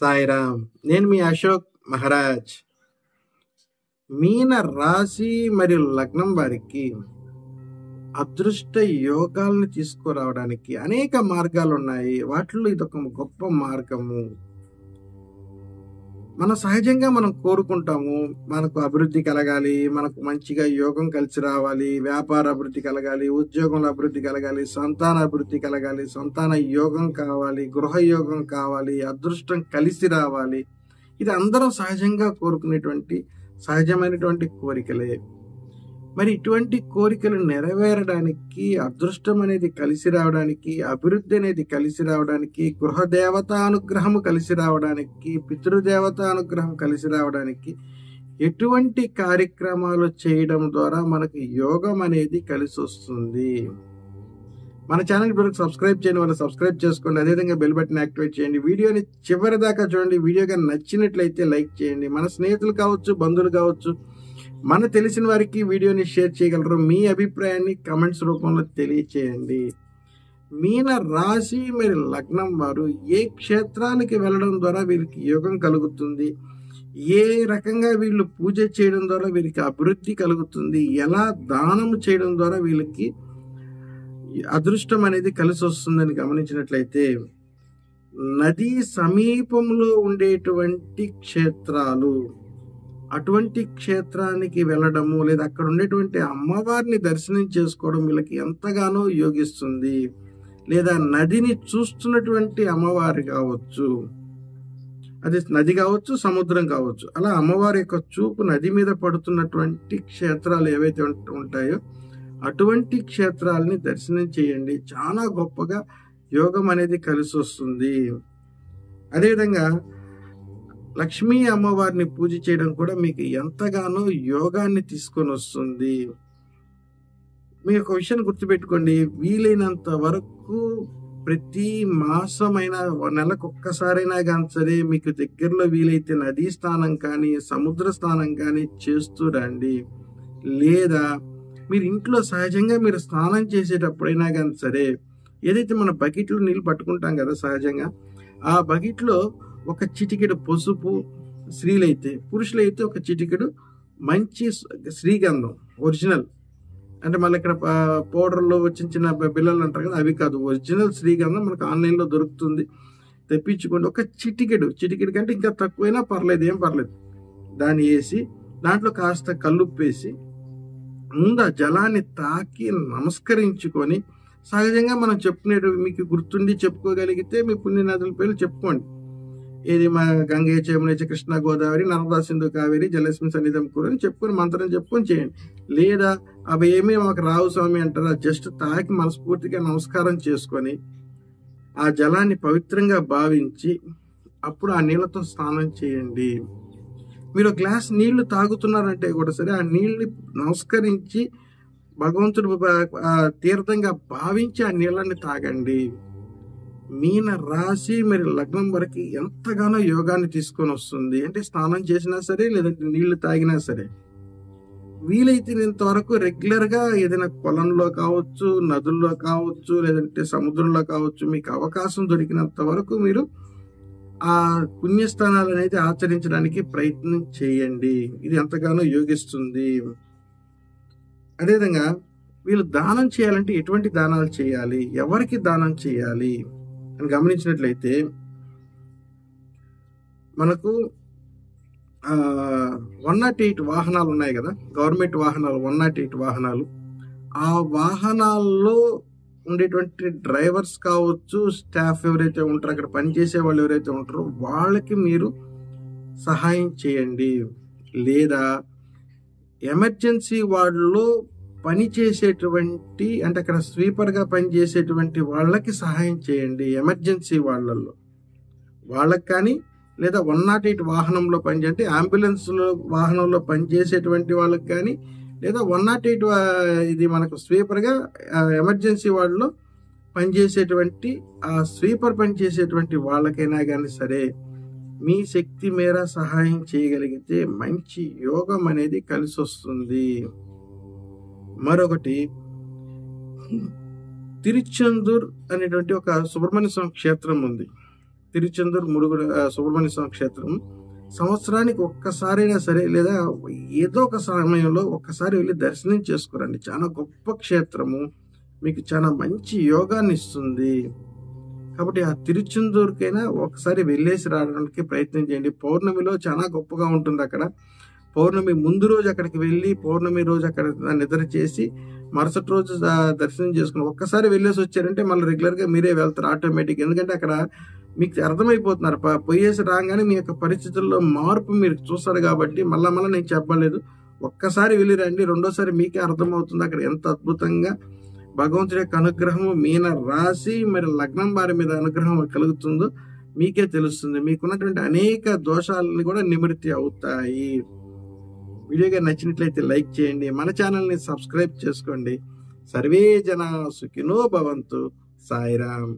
సాయిరామ్. నేను మీ అశోక్ మహారాజ్. మీన రాశి మరియు లగ్నం వారికి అదృష్ట యోగాలను తీసుకురావడానికి అనేక మార్గాలు ఉన్నాయి. వాటిలో ఇదొక గొప్ప మార్గము. సహజంగా మనం కోరుకుంటాము, మనకు అభివృద్ధి కలగాలి, మనకు మంచిగా యోగం కలిసి రావాలి, వ్యాపార అభివృద్ధి కలగాలి, ఉద్యోగంలో అభివృద్ధి కలగాలి, సంతాన అభివృద్ధి కలగాలి, సంతాన యోగం కావాలి, గృహ యోగం కావాలి, అదృష్టం కలిసి రావాలి. ఇది అందరం సహజంగా కోరుకునేటువంటి సహజమైనటువంటి కోరికలే. మరి ఇటువంటి కోరికలు నెరవేరడానికి, అదృష్టం అనేది కలిసి రావడానికి, అభివృద్ధి అనేది కలిసి రావడానికి, గృహదేవత అనుగ్రహము కలిసి రావడానికి, పితృదేవత అనుగ్రహం కలిసి రావడానికి ఎటువంటి కార్యక్రమాలు చేయడం ద్వారా మనకు యోగం అనేది కలిసి వస్తుంది? మన ఛానల్ ఇప్పుడు సబ్స్క్రైబ్ చేయని వాళ్ళు సబ్స్క్రైబ్ చేసుకోండి. అదేవిధంగా బెల్ బటన్ యాక్టివేట్ చేయండి. వీడియోని చివరి దాకా చూడండి. వీడియోగా నచ్చినట్లయితే లైక్ చేయండి. మన స్నేహితులు కావచ్చు, బంధువులు కావచ్చు, మన తెలిసిన వారికి వీడియోని షేర్ చేయగలరు. మీ అభిప్రాయాన్ని కమెంట్స్ రూపంలో తెలియచేయండి. మీన రాశి మరి లగ్నం వారు ఏ క్షేత్రానికి వెళ్ళడం ద్వారా వీరికి యోగం కలుగుతుంది, ఏ రకంగా వీళ్ళు పూజ చేయడం ద్వారా వీరికి అభివృద్ధి కలుగుతుంది, ఎలా దానం చేయడం ద్వారా వీళ్ళకి అదృష్టం అనేది కలిసి వస్తుందని గమనించినట్లయితే, నదీ సమీపంలో ఉండేటువంటి క్షేత్రాలు, అటువంటి క్షేత్రానికి వెళ్ళడము లేదా అక్కడ ఉండేటువంటి అమ్మవారిని దర్శనం చేసుకోవడం వీళ్ళకి ఎంతగానో యోగిస్తుంది. లేదా నదిని చూస్తున్నటువంటి అమ్మవారి కావచ్చు, అది నది కావచ్చు, సముద్రం కావచ్చు, అలా అమ్మవారి యొక్క చూపు నది మీద పడుతున్నటువంటి క్షేత్రాలు ఏవైతే ఉంటాయో అటువంటి క్షేత్రాలని దర్శనం చేయండి. చాలా గొప్పగా యోగం అనేది కలిసి వస్తుంది. అదేవిధంగా లక్ష్మీ అమ్మవారిని పూజ చేయడం కూడా మీకు ఎంతగానో యోగాన్ని తీసుకొని వస్తుంది. మీ ఒక విషయాన్ని గుర్తుపెట్టుకోండి, వీలైనంత వరకు ప్రతి మాసమైన నెలకు ఒక్కసారైనా కానీ సరే మీకు దగ్గరలో వీలైతే నదీ స్నానం కానీ సముద్ర స్నానం కానీ చేస్తూ రండి. లేదా మీరు ఇంట్లో సహజంగా మీరు స్నానం చేసేటప్పుడైనా కానీ సరే, ఏదైతే మన బకెట్లో నీళ్ళు పట్టుకుంటాం కదా సహజంగా, ఆ బకెట్లో ఒక చిటికెడు పసుపు, స్త్రీలైతే, పురుషులైతే ఒక చిటికెడు మంచి శ్రీగంధం ఒరిజినల్, అంటే మళ్ళీ ఇక్కడ పౌడర్లో చిన్న చిన్న బిళ్ళలు అంటారు కదా, అవి కాదు, ఒరిజినల్ శ్రీగంధం మనకు ఆన్లైన్లో దొరుకుతుంది, తెప్పించుకోండి. ఒక చిటికెడు కంటే ఇంకా తక్కువైనా పర్లేదు, ఏం పర్లేదు. దాన్ని వేసి దాంట్లో కాస్త కల్లుప్పేసి ముందు ఆ జలాన్ని తాకి నమస్కరించుకొని, సహజంగా మనం చెప్పుకునేది మీకు గుర్తుండి చెప్పుకోగలిగితే మీ పుణ్య నదుల పేర్లు చెప్పుకోండి. ఏది మా గంగే, యమున, కృష్ణ, గోదావరి, నర్మదా, సింధు, కావేరి, జలస్మిన్ సన్నిధం కూర అని చెప్పుకొని మంత్రం చెప్పుకొని చేయండి. లేదా అవి ఏమీ మాకు రావు స్వామి అంటారా, జస్ట్ తాకి మనస్ఫూర్తిగా నమస్కారం చేసుకొని ఆ జలాన్ని పవిత్రంగా భావించి అప్పుడు ఆ నీళ్ళతో స్నానం చేయండి. మీరు ఒక గ్లాస్ నీళ్లు తాగుతున్నారంటే కూడా సరే, ఆ నీళ్ళని నమస్కరించి భగవంతుడు తీర్థంగా భావించి ఆ నీళ్ళని తాగండి. మీన రాశి మరి లగ్నం వరకు ఎంతగానో యోగాన్ని తీసుకొని వస్తుంది. అంటే స్నానం చేసినా సరే, లేదంటే నీళ్లు తాగినా సరే, వీలైతేనంత వరకు రెగ్యులర్గా ఏదైనా పొలంలో కావచ్చు, నదుల్లో కావచ్చు, లేదంటే సముద్రంలో కావచ్చు, మీకు అవకాశం దొరికినంత వరకు మీరు ఆ పుణ్యస్థానాలు అనేది ఆచరించడానికి ప్రయత్నం చేయండి. ఇది ఎంతగానో యోగిస్తుంది. అదేవిధంగా వీళ్ళు దానం చేయాలంటే ఎటువంటి దానాలు చేయాలి, ఎవరికి దానం చేయాలి అని గమనించినట్లయితే, మనకు 108 వాహనాలు ఉన్నాయి కదా, గవర్నమెంట్ వాహనాలు, 108 వాహనాలు. ఆ వాహనాల్లో ఉండేటువంటి డ్రైవర్స్ కావచ్చు, స్టాఫ్ ఎవరైతే ఉంటారో, అక్కడ పనిచేసే వాళ్ళు ఎవరైతే ఉంటారో వాళ్ళకి మీరు సహాయం చేయండి. లేదా ఎమర్జెన్సీ వార్డులో పనిచేసేటువంటి, అంటే అక్కడ స్వీపర్గా పనిచేసేటువంటి వాళ్ళకి సహాయం చేయండి. ఎమర్జెన్సీ వాళ్ళల్లో వాళ్ళకి కానీ, లేదా 108 వాహనంలో పనిచేయండి, అంబులెన్స్లో వాహనంలో పనిచేసేటువంటి వాళ్ళకి కానీ, లేదా 108 ఇది మనకు స్వీపర్గా ఎమర్జెన్సీ వార్డులో పనిచేసేటువంటి ఆ స్వీపర్ పనిచేసేటువంటి వాళ్ళకైనా కానీ సరే, మీ శక్తి మేర సహాయం చేయగలిగితే మంచి యోగం అనేది కలిసి వస్తుంది. మరొకటి, తిరుచెందూర్ అనేటువంటి ఒక సుబ్రహ్మణ్య స్వామి క్షేత్రం ఉంది. తిరుచెందూరు మురుగుడు సుబ్రహ్మణ్య స్వామి క్షేత్రం సంవత్సరానికి ఒక్కసారైనా సరే లేదా ఏదో ఒక సమయంలో ఒక్కసారి వెళ్ళి దర్శనం చేసుకోరండి. చాలా గొప్ప క్షేత్రము, మీకు చాలా మంచి యోగాన్ని ఇస్తుంది. కాబట్టి ఆ తిరుచెందూరుకైనా ఒకసారి వెళ్ళేసి రావడానికి ప్రయత్నం చేయండి. పౌర్ణమిలో చాలా గొప్పగా ఉంటుంది అక్కడ. పౌర్ణమి ముందు రోజు అక్కడికి వెళ్ళి పౌర్ణమి రోజు అక్కడ నిద్ర చేసి మరుసటి రోజు దర్శనం చేసుకుని ఒక్కసారి వెళ్ళేసి వచ్చారంటే మళ్ళీ రెగ్యులర్గా మీరే వెళ్తారు ఆటోమేటిక్. ఎందుకంటే అక్కడ మీకు అర్థమైపోతున్నారు, పోయేసి రాగానే మీ యొక్క పరిస్థితుల్లో మార్పు మీరు చూస్తారు. కాబట్టి మళ్ళా నేను చెప్పలేదు, ఒక్కసారి వెళ్ళి రండి, రెండోసారి మీకే అర్థమవుతుంది అక్కడ ఎంత అద్భుతంగా భగవంతుడి యొక్క అనుగ్రహము మీన రాశి మరి లగ్నం వారి మీద అనుగ్రహం కలుగుతుందో మీకే తెలుస్తుంది. మీకున్నటువంటి అనేక దోషాలని కూడా నివృత్తి అవుతాయి. వీడియోగా నచ్చినట్లయితే లైక్ చేయండి, మన ఛానల్ని సబ్స్క్రైబ్ చేసుకోండి. సర్వే జన సుఖినో భవంతు. సాయిరామ్.